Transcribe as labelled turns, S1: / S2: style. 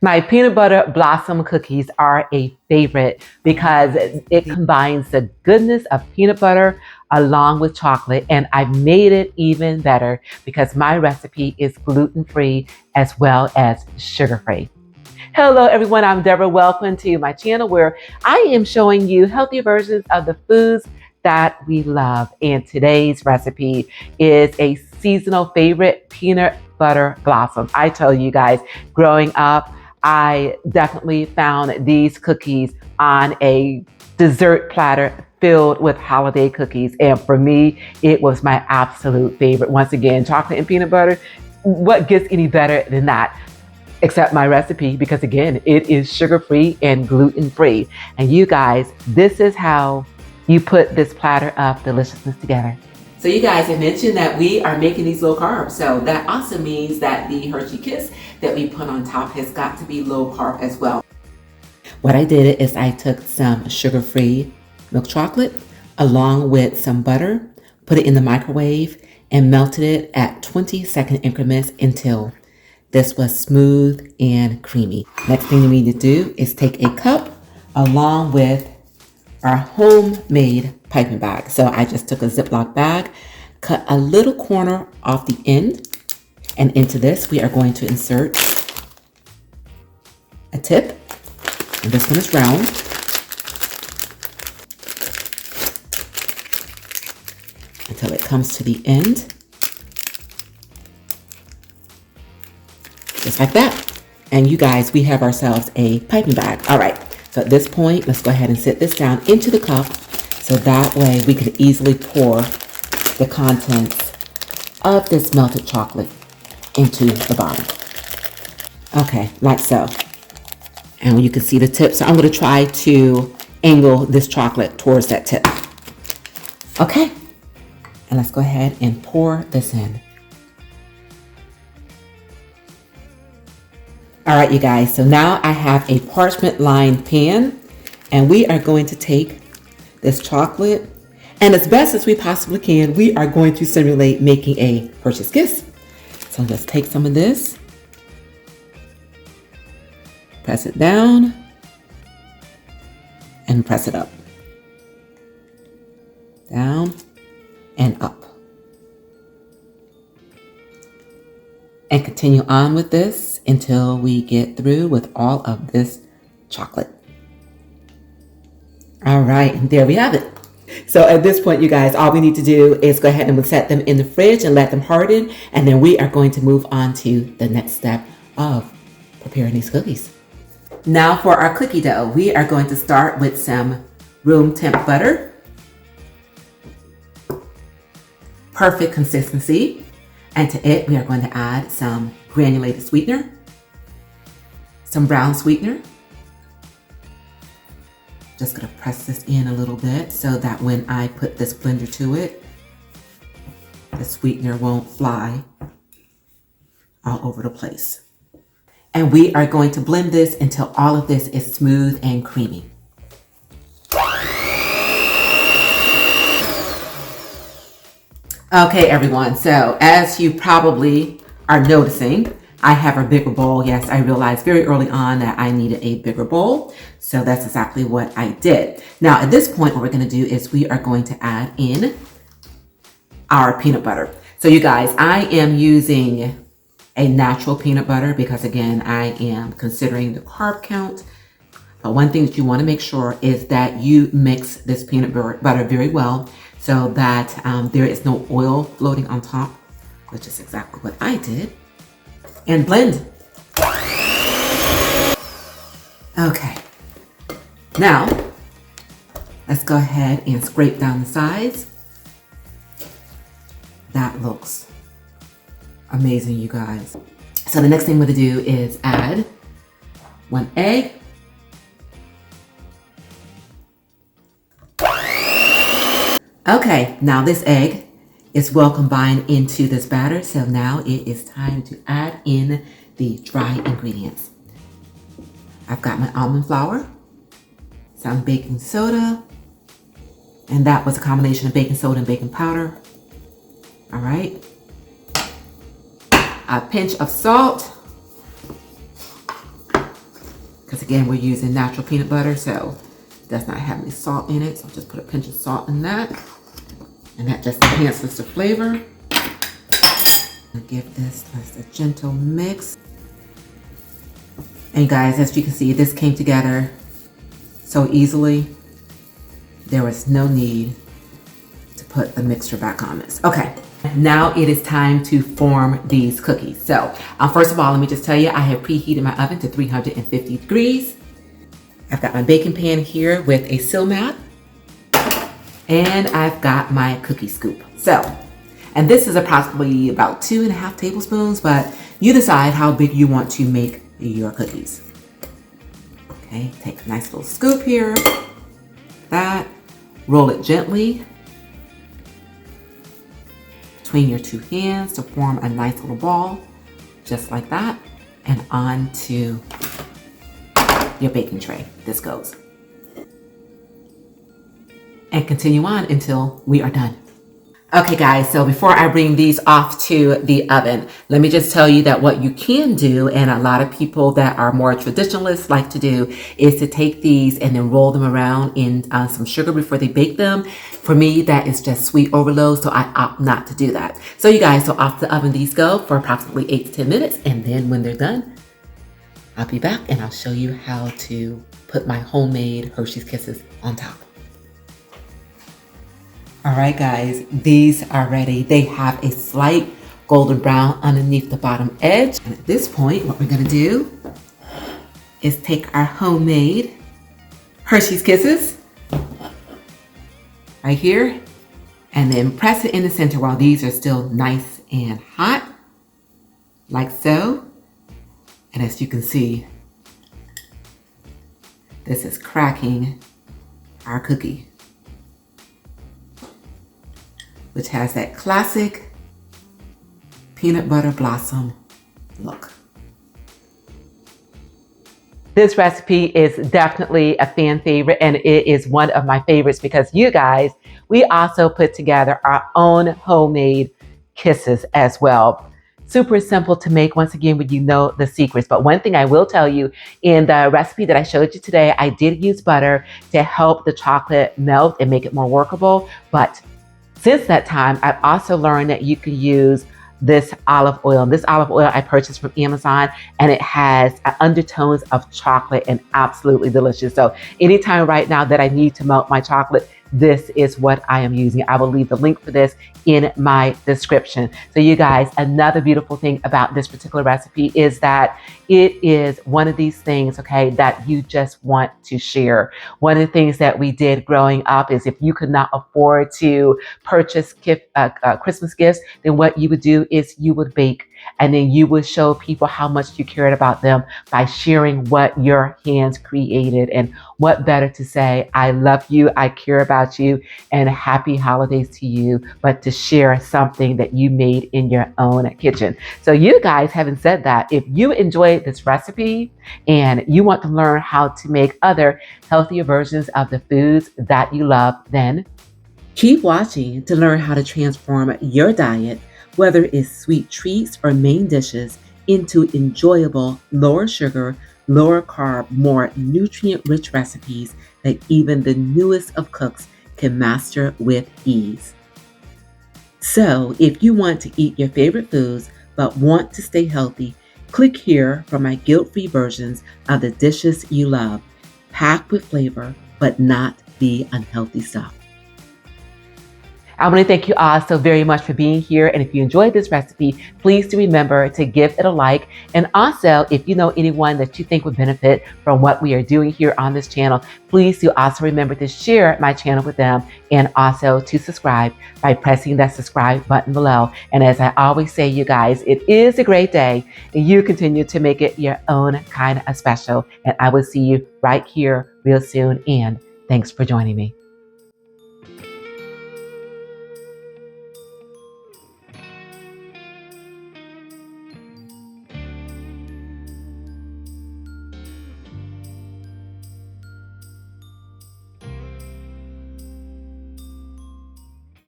S1: My peanut butter blossom cookies are a favorite because it combines the goodness of peanut butter along with chocolate, and I've made it even better because my recipe is gluten-free as well as sugar-free. Hello everyone, I'm Deborah. Welcome to my channel where I am showing you healthy versions of the foods that we love. And today's recipe is a seasonal favorite, peanut butter blossom. I tell you guys, growing up, I definitely found these cookies on a dessert platter filled with holiday cookies. And for me, it was my absolute favorite. Once again, chocolate and peanut butter. What gets any better than that? Except my recipe, because again, it is sugar-free and gluten-free. And you guys, this is how you put this platter of deliciousness together. So you guys have mentioned that we are making these low carb. So that also means that the Hershey Kiss that we put on top has got to be low carb as well. What I did is I took some sugar-free milk chocolate along with some butter, put it in the microwave and melted it at 20-second increments until this was smooth and creamy. Next thing we need to do is take a cup along with our homemade piping bag. So I just took a Ziploc bag, cut a little corner off the end, and into this we are going to insert a tip. And this one is round. Until it comes to the end. Just like that. And you guys, we have ourselves a piping bag. All right, so at this point, let's go ahead and sit this down into the cup so that way we can easily pour the contents of this melted chocolate into the bottom. Okay, like so. And you can see the tip. So I'm going to try to angle this chocolate towards that tip. Okay, and let's go ahead and pour this in. All right, you guys, so now I have a parchment lined pan and we are going to take this chocolate and as best as we possibly can, we are going to simulate making a Hershey's Kiss. So let's take some of this, press it down and press it up, down and up. And continue on with this until we get through with all of this chocolate. All right, and there we have it. So at this point, you guys, all we need to do is go ahead and set them in the fridge and let them harden. And then we are going to move on to the next step of preparing these cookies. Now for our cookie dough, we are going to start with some room temp butter. Perfect consistency. And to it, we are going to add some granulated sweetener, some brown sweetener. Just gonna press this in a little bit so that when I put this blender to it, the sweetener won't fly all over the place. And we are going to blend this until all of this is smooth and creamy. Okay, everyone, so as you probably are noticing, I have a bigger bowl. Yes, I realized very early on that I needed a bigger bowl, so that's exactly what I did. Now, at this point, what we're gonna do is we are going to add in our peanut butter. So you guys, I am using a natural peanut butter because again, I am considering the carb count. But one thing that you wanna make sure is that you mix this peanut butter very well so that there is no oil floating on top, which is exactly what I did. And blend. Okay. Now, let's go ahead and scrape down the sides. That looks amazing, you guys. So the next thing I'm gonna do is add 1 egg. Okay, now this egg is well combined into this batter, so now it is time to add in the dry ingredients. I've got my almond flour, some baking soda, and that was a combination of baking soda and baking powder. All right, a pinch of salt, because again, we're using natural peanut butter, so it does not have any salt in it. So I'll just put a pinch of salt in that, and that just enhances the flavor. And give this just a gentle mix. And guys, as you can see, this came together so easily. There was no need to put the mixture back on this. Okay, now it is time to form these cookies. So first of all, let me just tell you, I have preheated my oven to 350 degrees. I've got my baking pan here with a sill mat, and I've got my cookie scoop. So, and this is approximately about 2.5 tablespoons, but you decide how big you want to make your cookies. Okay, take a nice little scoop here, that, roll it gently between your two hands to form a nice little ball, just like that, and onto your baking tray. This goes. And continue on until we are done. Okay guys, so before I bring these off to the oven, let me just tell you that what you can do, and a lot of people that are more traditionalists like to do, is to take these and then roll them around in some sugar before they bake them. For me, that is just sweet overload, so I opt not to do that. So you guys, so off the oven these go for approximately 8 to 10 minutes, and then when they're done, I'll be back and I'll show you how to put my homemade Hershey's Kisses on top. All right, guys, these are ready. They have a slight golden brown underneath the bottom edge. And at this point, what we're gonna do is take our homemade Hershey's Kisses right here, and then press it in the center while these are still nice and hot, like so. And as you can see, this is cracking our cookie, which has that classic peanut butter blossom look. This recipe is definitely a fan favorite, and it is one of my favorites because you guys, we also put together our own homemade kisses as well. Super simple to make, once again, when you know the secrets. But one thing I will tell you, in the recipe that I showed you today, I did use butter to help the chocolate melt and make it more workable. But since that time, I've also learned that you can use this olive oil. And this olive oil I purchased from Amazon, and it has undertones of chocolate and absolutely delicious. So anytime right now that I need to melt my chocolate, this is what I am using. I will leave the link for this in my description. So you guys, another beautiful thing about this particular recipe is that it is one of these things, okay, that you just want to share. One of the things that we did growing up is if you could not afford to purchase Christmas gifts, then what you would do is you would bake, and then you would show people how much you cared about them by sharing what your hands created. And what better to say, I love you, I care about you, and happy holidays to you, but to share something that you made in your own kitchen. So you guys, having said that, if you enjoyed this recipe and you want to learn how to make other healthier versions of the foods that you love, then keep watching to learn how to transform your diet, whether it's sweet treats or main dishes, into enjoyable, lower sugar, lower carb, more nutrient-rich recipes that even the newest of cooks can master with ease. So if you want to eat your favorite foods but want to stay healthy, click here for my guilt-free versions of the dishes you love, packed with flavor but not the unhealthy stuff. I want to thank you all so very much for being here. And if you enjoyed this recipe, please do remember to give it a like. And also, if you know anyone that you think would benefit from what we are doing here on this channel, please do also remember to share my channel with them, and also to subscribe by pressing that subscribe button below. And as I always say, you guys, it is a great day, and you continue to make it your own kind of special. And I will see you right here real soon. And thanks for joining me.